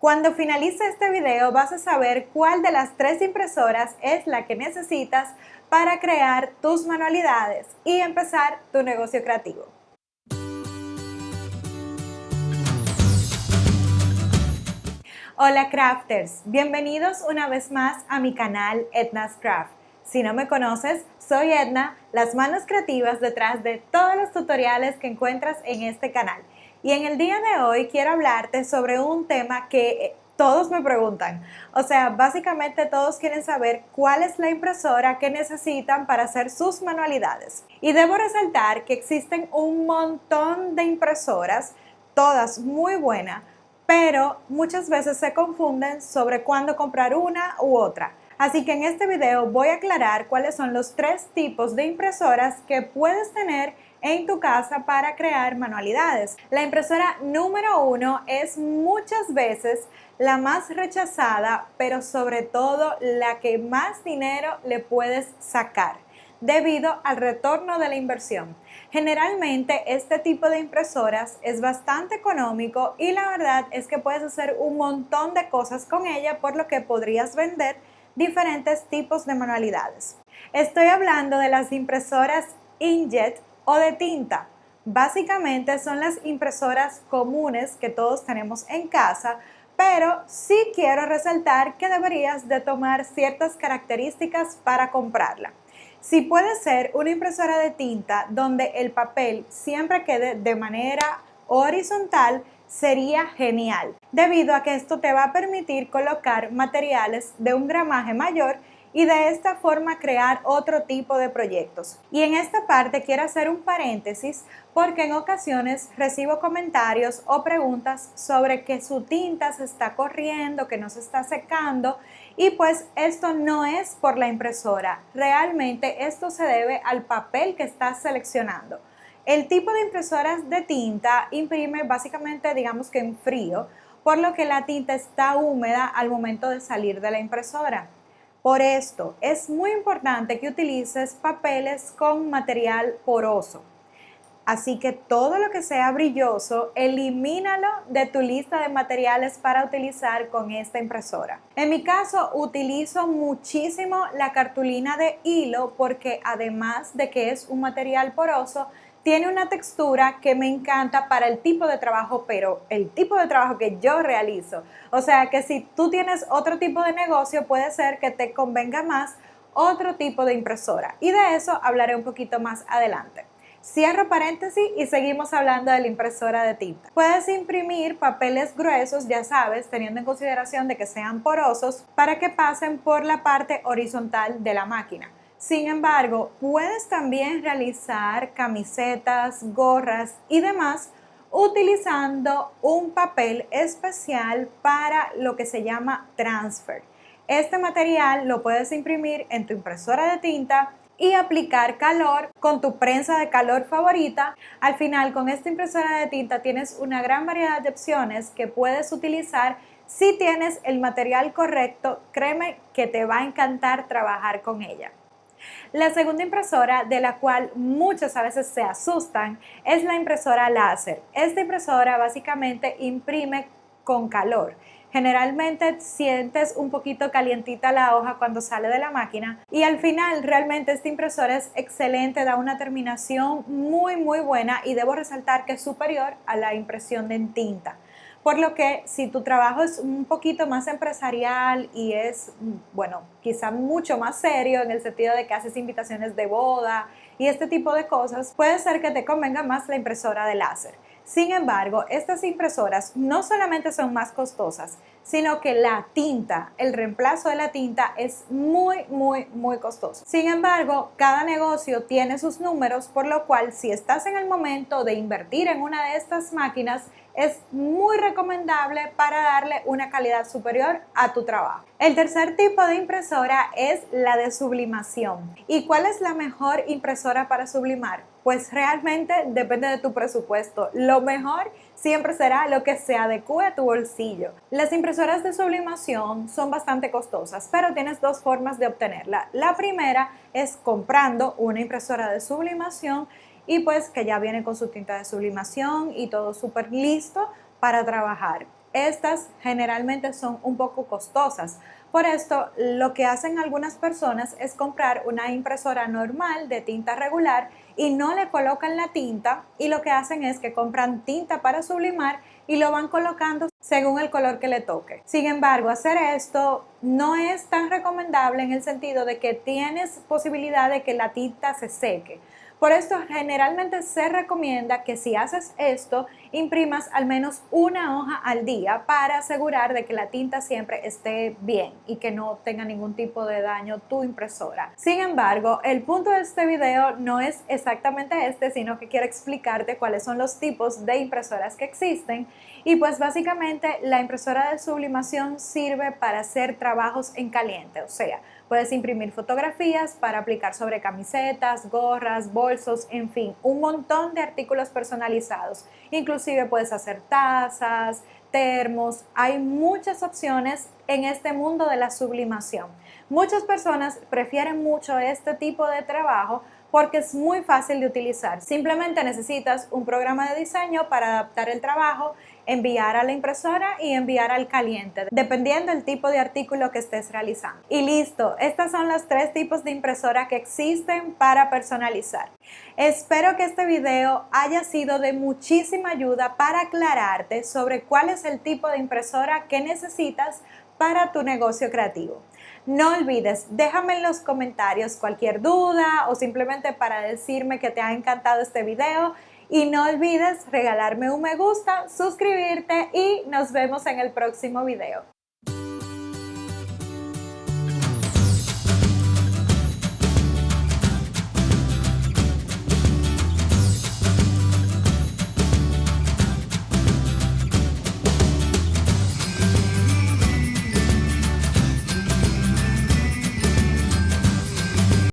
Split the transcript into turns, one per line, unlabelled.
Cuando finalice este video vas a saber cuál de las 3 impresoras es la que necesitas para crear tus manualidades y empezar tu negocio creativo. Hola crafters, bienvenidos una vez más a mi canal Edna's Craft. Si no me conoces, soy Edna, las manos creativas detrás de todos los tutoriales que encuentras en este canal. Y en el día de hoy quiero hablarte sobre un tema que todos me preguntan. O sea, básicamente todos quieren saber cuál es la impresora que necesitan para hacer sus manualidades. Y debo resaltar que existen un montón de impresoras, todas muy buenas, pero muchas veces se confunden sobre cuándo comprar una u otra. Así que en este video voy a aclarar cuáles son los 3 tipos de impresoras que puedes tener en tu casa para crear manualidades. La impresora número 1 es muchas veces la más rechazada, pero sobre todo la que más dinero le puedes sacar debido al retorno de la inversión. Generalmente este tipo de impresoras es bastante económico y la verdad es que puedes hacer un montón de cosas con ella, por lo que podrías vender diferentes tipos de manualidades. Estoy hablando de las impresoras inkjet o de tinta. Básicamente son las impresoras comunes que todos tenemos en casa, pero sí quiero resaltar que deberías de tomar ciertas características para comprarla. Si puede ser una impresora de tinta donde el papel siempre quede de manera horizontal, sería genial, debido a que esto te va a permitir colocar materiales de un gramaje mayor y de esta forma crear otro tipo de proyectos. Y en esta parte quiero hacer un paréntesis porque en ocasiones recibo comentarios o preguntas sobre que su tinta se está corriendo, que no se está secando, y pues esto no es por la impresora, realmente esto se debe al papel que estás seleccionando. El tipo de impresoras de tinta imprime básicamente, digamos que en frío, por lo que la tinta está húmeda al momento de salir de la impresora. Por esto, es muy importante que utilices papeles con material poroso. Así que todo lo que sea brilloso, elimínalo de tu lista de materiales para utilizar con esta impresora. En mi caso, utilizo muchísimo la cartulina de hilo porque además de que es un material poroso, tiene una textura que me encanta para el tipo de trabajo, pero el tipo de trabajo que yo realizo. O sea que si tú tienes otro tipo de negocio, puede ser que te convenga más otro tipo de impresora. Y de eso hablaré un poquito más adelante. Cierro paréntesis y seguimos hablando de la impresora de tinta. Puedes imprimir papeles gruesos, ya sabes, teniendo en consideración de que sean porosos para que pasen por la parte horizontal de la máquina. Sin embargo, puedes también realizar camisetas, gorras y demás utilizando un papel especial para lo que se llama transfer. Este material lo puedes imprimir en tu impresora de tinta y aplicar calor con tu prensa de calor favorita. Al final, con esta impresora de tinta tienes una gran variedad de opciones que puedes utilizar. Si tienes el material correcto, créeme que te va a encantar trabajar con ella. La segunda impresora, de la cual muchos a veces se asustan, es la impresora láser. Esta impresora básicamente imprime con calor. Generalmente sientes un poquito calientita la hoja cuando sale de la máquina y al final realmente esta impresora es excelente, da una terminación muy buena y debo resaltar que es superior a la impresión en tinta. Por lo que si tu trabajo es un poquito más empresarial y es, bueno, quizá mucho más serio en el sentido de que haces invitaciones de boda y este tipo de cosas, puede ser que te convenga más la impresora de láser. Sin embargo, estas impresoras no solamente son más costosas, sino que la tinta, el reemplazo de la tinta es muy costoso. Sin embargo, cada negocio tiene sus números, por lo cual si estás en el momento de invertir en una de estas máquinas, es muy recomendable para darle una calidad superior a tu trabajo. El tercer tipo de impresora es la de sublimación. ¿Y cuál es la mejor impresora para sublimar? Pues realmente depende de tu presupuesto. Lo mejor siempre será lo que se adecue a tu bolsillo. Las impresoras de sublimación son bastante costosas, pero tienes 2 formas de obtenerla. La primera es comprando una impresora de sublimación y pues que ya viene con su tinta de sublimación y todo súper listo para trabajar. estas generalmente son un poco costosas. Por esto, lo que hacen algunas personas es comprar una impresora normal de tinta regular y no le colocan la tinta, y lo que hacen es que compran tinta para sublimar y lo van colocando según el color que le toque. Sin embargo, hacer esto no es tan recomendable en el sentido de que tienes posibilidad de que la tinta se seque. Por esto, generalmente se recomienda que si haces esto, imprimas al menos una hoja al día para asegurar de que la tinta siempre esté bien y que no tenga ningún tipo de daño tu impresora. Sin embargo, el punto de este video no es exactamente este, sino que quiero explicarte cuáles son los tipos de impresoras que existen. Y pues básicamente la impresora de sublimación sirve para hacer trabajos en caliente, o sea, puedes imprimir fotografías para aplicar sobre camisetas, gorras, bolsos, en fin, un montón de artículos personalizados. Inclusive puedes hacer tazas, termos, hay muchas opciones en este mundo de la sublimación. Muchas personas prefieren mucho este tipo de trabajo porque es muy fácil de utilizar. Simplemente necesitas un programa de diseño para adaptar el trabajo, enviar a la impresora y enviar al caliente, dependiendo del tipo de artículo que estés realizando. Y listo, estos son los 3 tipos de impresora que existen para personalizar. Espero que este video haya sido de muchísima ayuda para aclararte sobre cuál es el tipo de impresora que necesitas para tu negocio creativo. No olvides, déjame en los comentarios cualquier duda o simplemente para decirme que te ha encantado este video. Y no olvides regalarme un me gusta, suscribirte y nos vemos en el próximo video.